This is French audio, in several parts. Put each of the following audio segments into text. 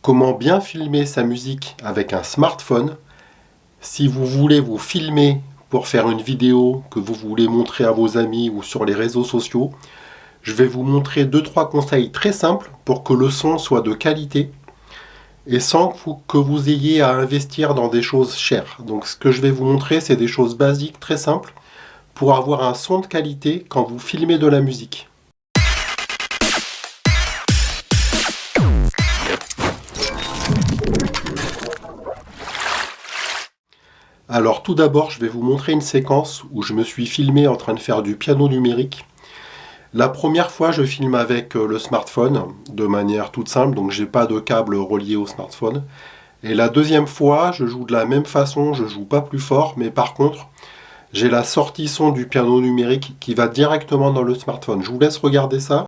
Comment bien filmer sa musique avec un smartphone? Si vous voulez vous filmer pour faire une vidéo que vous voulez montrer à vos amis ou sur les réseaux sociaux, je vais vous montrer 2-3 conseils très simples pour que le son soit de qualité et sans que vous ayez à investir dans des choses chères. Donc ce que je vais vous montrer, c'est des choses basiques, très simples, pour avoir un son de qualité quand vous filmez de la musique. Alors tout d'abord, je vais vous montrer une séquence où je me suis filmé en train de faire du piano numérique. La première fois, je filme avec le smartphone, de manière toute simple, donc j'ai pas de câble relié au smartphone. Et la deuxième fois, je joue de la même façon, je joue pas plus fort, mais par contre, j'ai la sortie son du piano numérique qui va directement dans le smartphone. Je vous laisse regarder ça.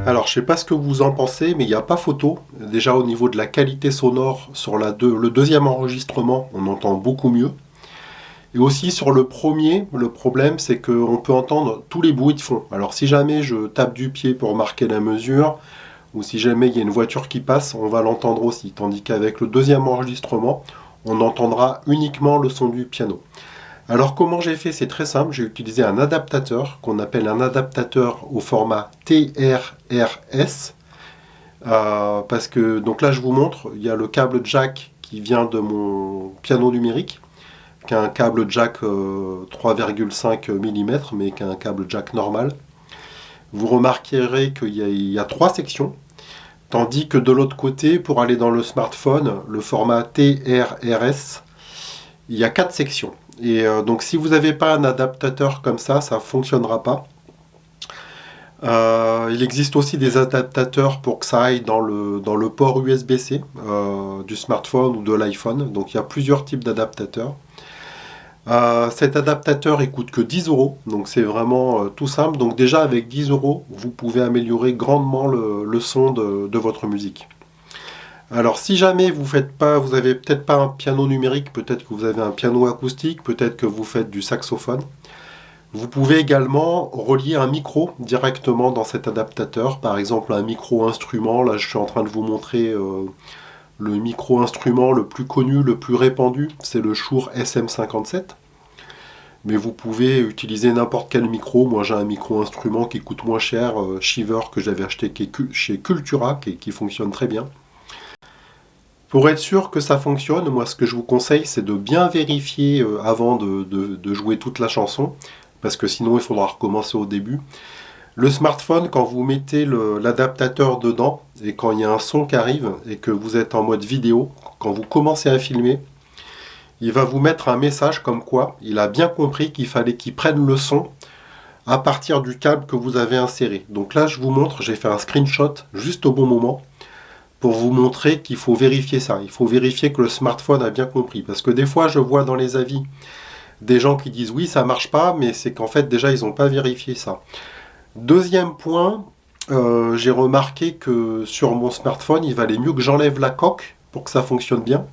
Alors, je sais pas ce que vous en pensez, mais il n'y a pas photo. Déjà, au niveau de la qualité sonore, sur le deuxième enregistrement, on entend beaucoup mieux. Et aussi sur le premier, le problème, c'est qu'on peut entendre tous les bruits de fond. Alors, si jamais je tape du pied pour marquer la mesure, ou si jamais il y a une voiture qui passe, on va l'entendre aussi. Tandis qu'avec le deuxième enregistrement, on entendra uniquement le son du piano. Alors comment j'ai fait? C'est très simple, j'ai utilisé un adaptateur qu'on appelle un adaptateur au format TRRS parce que, donc là je vous montre, il y a le câble jack qui vient de mon piano numérique, qui est un câble jack 3,5 mm mais qui est un câble jack normal. Vous remarquerez qu'il y a 3 sections, tandis que de l'autre côté, pour aller dans le smartphone, le format TRRS, il y a 4 sections. Et donc si vous n'avez pas un adaptateur comme ça ne fonctionnera pas. Il existe aussi des adaptateurs pour que ça aille dans le port USB-C du smartphone ou de l'iPhone. Donc il y a plusieurs types d'adaptateurs. Cet adaptateur il coûte que 10 €, donc c'est vraiment tout simple. Donc déjà avec 10 €, vous pouvez améliorer grandement le son de votre musique. Alors si jamais vous avez peut-être pas un piano numérique, peut-être que vous avez un piano acoustique, peut-être que vous faites du saxophone, vous pouvez également relier un micro directement dans cet adaptateur, par exemple un micro-instrument. Là je suis en train de vous montrer le micro-instrument le plus connu, le plus répandu, c'est le Shure SM57. Mais vous pouvez utiliser n'importe quel micro. Moi j'ai un micro-instrument qui coûte moins cher, Shiver, que j'avais acheté chez Cultura, qui fonctionne très bien. Pour être sûr que ça fonctionne, moi ce que je vous conseille, c'est de bien vérifier avant de jouer toute la chanson, parce que sinon il faudra recommencer au début. Le smartphone, quand vous mettez l'adaptateur dedans, et quand il y a un son qui arrive, et que vous êtes en mode vidéo, quand vous commencez à filmer, il va vous mettre un message comme quoi il a bien compris qu'il fallait qu'il prenne le son à partir du câble que vous avez inséré. Donc là je vous montre, j'ai fait un screenshot juste au bon moment, pour vous montrer qu'il faut vérifier ça. Il faut vérifier que le smartphone a bien compris. Parce que des fois, je vois dans les avis des gens qui disent oui, ça marche pas, mais c'est qu'en fait, déjà, ils n'ont pas vérifié ça. Deuxième point, j'ai remarqué que sur mon smartphone, il valait mieux que j'enlève la coque pour que ça fonctionne bien.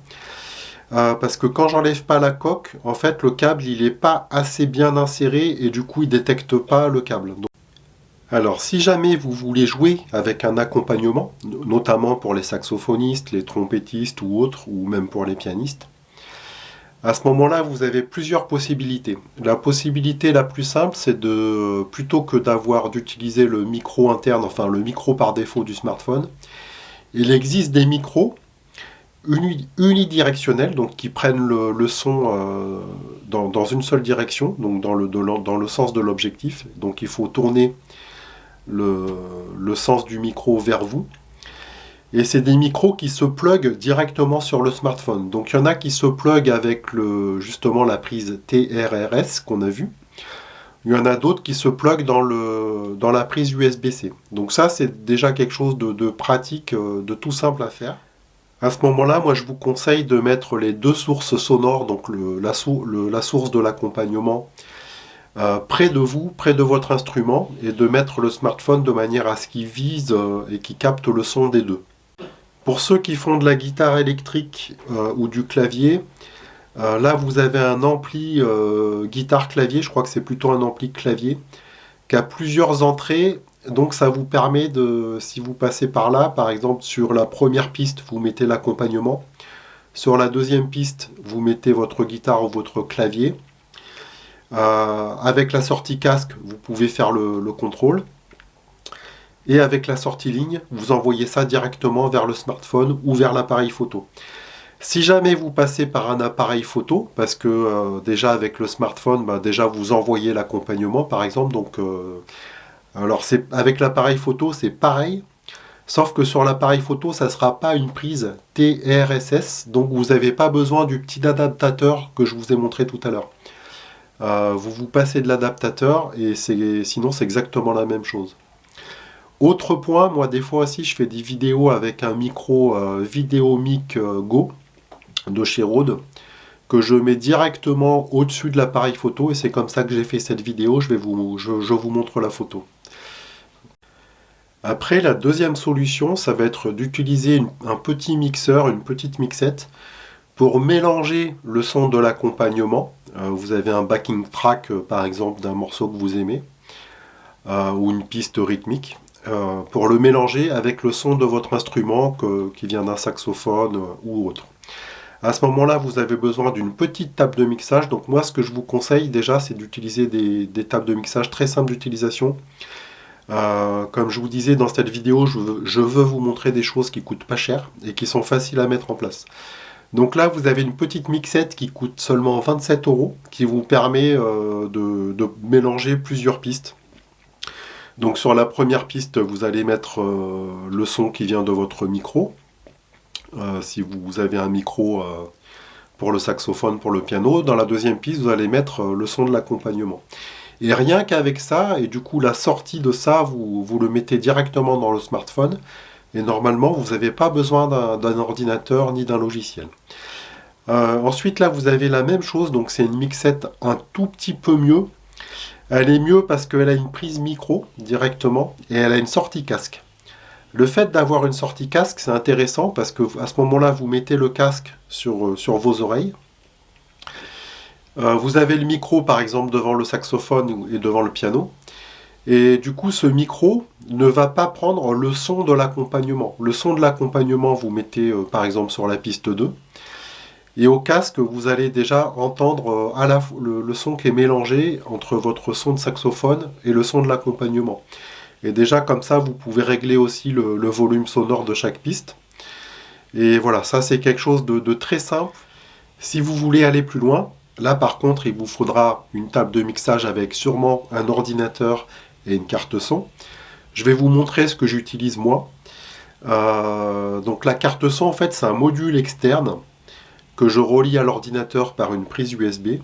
Parce que quand j'enlève pas la coque, en fait, le câble, il n'est pas assez bien inséré et du coup, il détecte pas le câble. Alors, si jamais vous voulez jouer avec un accompagnement, notamment pour les saxophonistes, les trompettistes ou autres, ou même pour les pianistes, à ce moment-là, vous avez plusieurs possibilités. La possibilité la plus simple, c'est plutôt que d'utiliser le micro interne, enfin le micro par défaut du smartphone, il existe des micros unidirectionnels, donc qui prennent le son dans une seule direction, donc dans le sens de l'objectif. Donc il faut tourner le sens du micro vers vous. Et c'est des micros qui se pluguent directement sur le smartphone. Donc il y en a qui se pluguent avec justement la prise TRRS qu'on a vue. Il y en a d'autres qui se pluguent dans la prise USB-C. Donc ça, c'est déjà quelque chose de pratique, de tout simple à faire. À ce moment-là, moi, je vous conseille de mettre les deux sources sonores, donc la source de l'accompagnement, près de vous, près de votre instrument, et de mettre le smartphone de manière à ce qu'il vise et qu'il capte le son des deux. Pour ceux qui font de la guitare électrique ou du clavier, là vous avez un ampli guitare-clavier, je crois que c'est plutôt un ampli clavier, qui a plusieurs entrées, donc ça vous permet de, si vous passez par là, par exemple sur la première piste, vous mettez l'accompagnement, sur la deuxième piste, vous mettez votre guitare ou votre clavier. Avec la sortie casque, vous pouvez faire le contrôle. Et avec la sortie ligne, vous envoyez ça directement vers le smartphone ou vers l'appareil photo. Si jamais vous passez par un appareil photo, parce que déjà avec le smartphone, déjà vous envoyez l'accompagnement par exemple, donc alors avec l'appareil photo c'est pareil, sauf que sur l'appareil photo ça ne sera pas une prise TRSS, donc vous n'avez pas besoin du petit adaptateur que je vous ai montré tout à l'heure. Vous passez de l'adaptateur et sinon c'est exactement la même chose. Autre point, moi des fois aussi je fais des vidéos avec un micro Vidéomic Go de chez Rode que je mets directement au-dessus de l'appareil photo et c'est comme ça que j'ai fait cette vidéo, je vous montre la photo. Après la deuxième solution, ça va être d'utiliser un petit mixeur, une petite mixette pour mélanger le son de l'accompagnement. Vous avez un backing track par exemple d'un morceau que vous aimez ou une piste rythmique. Pour le mélanger avec le son de votre instrument qui vient d'un saxophone ou autre. À ce moment-là, vous avez besoin d'une petite table de mixage. Donc moi, ce que je vous conseille déjà, c'est d'utiliser des tables de mixage très simples d'utilisation. Comme je vous disais dans cette vidéo, je veux vous montrer des choses qui coûtent pas cher et qui sont faciles à mettre en place. Donc là, vous avez une petite mixette qui coûte seulement 27 €, qui vous permet de mélanger plusieurs pistes. Donc sur la première piste, vous allez mettre le son qui vient de votre micro. Si vous avez un micro pour le saxophone, pour le piano. Dans la deuxième piste, vous allez mettre le son de l'accompagnement. Et rien qu'avec ça, et du coup la sortie de ça, vous le mettez directement dans le smartphone. Et normalement, vous n'avez pas besoin d'un ordinateur ni d'un logiciel. Ensuite, là, vous avez la même chose. Donc c'est une mixette un tout petit peu mieux. Elle est mieux parce qu'elle a une prise micro directement et elle a une sortie casque. Le fait d'avoir une sortie casque, c'est intéressant parce que à ce moment-là, vous mettez le casque sur vos oreilles. Vous avez le micro, par exemple, devant le saxophone et devant le piano. Et du coup, ce micro ne va pas prendre le son de l'accompagnement. Le son de l'accompagnement, vous mettez, par exemple, sur la piste 2. Et au casque, vous allez déjà entendre le son qui est mélangé entre votre son de saxophone et le son de l'accompagnement. Et déjà comme ça, vous pouvez régler aussi le volume sonore de chaque piste. Et voilà, ça c'est quelque chose de très simple. Si vous voulez aller plus loin, là par contre, il vous faudra une table de mixage avec sûrement un ordinateur et une carte son. Je vais vous montrer ce que j'utilise moi. Donc la carte son, en fait, c'est un module externe que je relie à l'ordinateur par une prise USB.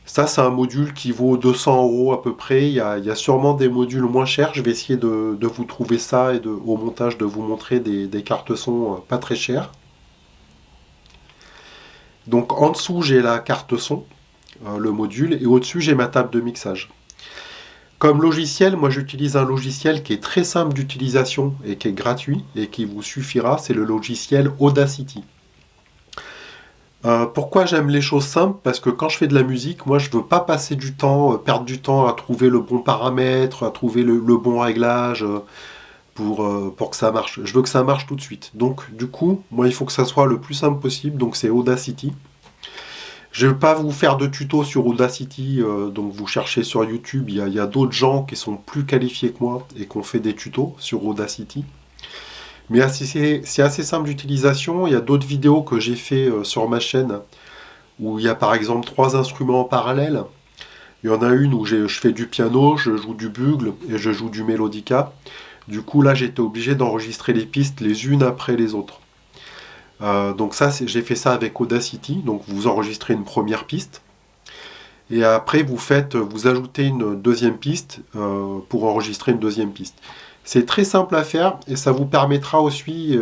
Ça, c'est un module qui vaut 200 € à peu près. Il y a sûrement des modules moins chers. Je vais essayer de vous trouver ça et au montage de vous montrer des cartes son pas très chères. Donc en dessous, j'ai la carte son, le module, et au-dessus, j'ai ma table de mixage. Comme logiciel, moi j'utilise un logiciel qui est très simple d'utilisation et qui est gratuit et qui vous suffira. C'est le logiciel Audacity. Pourquoi j'aime les choses simples? Parce que quand je fais de la musique, moi je veux pas passer du temps, perdre du temps à trouver le bon paramètre, à trouver le bon réglage pour que ça marche. Je veux que ça marche tout de suite. Donc du coup, moi il faut que ça soit le plus simple possible, donc c'est Audacity. Je ne vais pas vous faire de tuto sur Audacity, donc vous cherchez sur YouTube, il y a d'autres gens qui sont plus qualifiés que moi et qui ont fait des tutos sur Audacity. Mais c'est assez simple d'utilisation. Il y a d'autres vidéos que j'ai fait sur ma chaîne où il y a par exemple 3 instruments en parallèle. Il y en a une où je fais du piano, je joue du bugle et je joue du mélodica. Du coup là j'étais obligé d'enregistrer les pistes les unes après les autres. Donc ça j'ai fait ça avec Audacity. Donc vous enregistrez une première piste. Et après, vous ajoutez une deuxième piste pour enregistrer une deuxième piste. C'est très simple à faire et ça vous permettra aussi,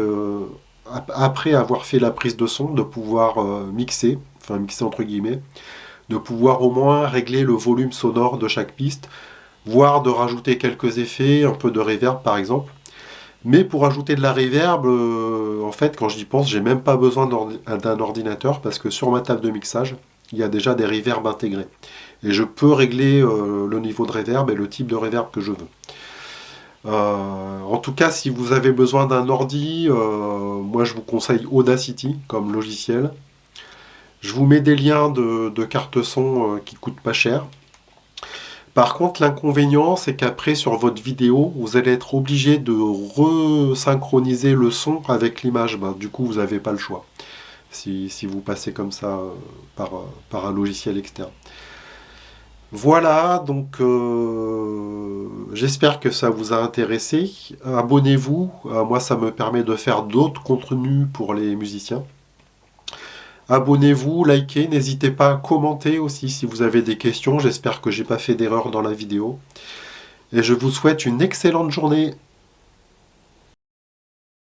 après avoir fait la prise de son, de pouvoir mixer, enfin mixer entre guillemets, de pouvoir au moins régler le volume sonore de chaque piste, voire de rajouter quelques effets, un peu de reverb par exemple. Mais pour ajouter de la reverb, en fait, quand j'y pense, j'ai même pas besoin d'un ordinateur parce que sur ma table de mixage, il y a déjà des reverbs intégrés. Et je peux régler le niveau de reverb et le type de reverb que je veux. En tout cas, si vous avez besoin d'un ordi, moi je vous conseille Audacity comme logiciel. Je vous mets des liens de cartes son qui coûtent pas cher. Par contre, l'inconvénient, c'est qu'après, sur votre vidéo, vous allez être obligé de resynchroniser le son avec l'image. Ben, du coup, vous n'avez pas le choix si vous passez comme ça par un logiciel externe. Voilà, donc j'espère que ça vous a intéressé. Abonnez-vous, moi ça me permet de faire d'autres contenus pour les musiciens. Abonnez-vous, likez, n'hésitez pas à commenter aussi si vous avez des questions. J'espère que j'ai pas fait d'erreur dans la vidéo. Et je vous souhaite une excellente journée.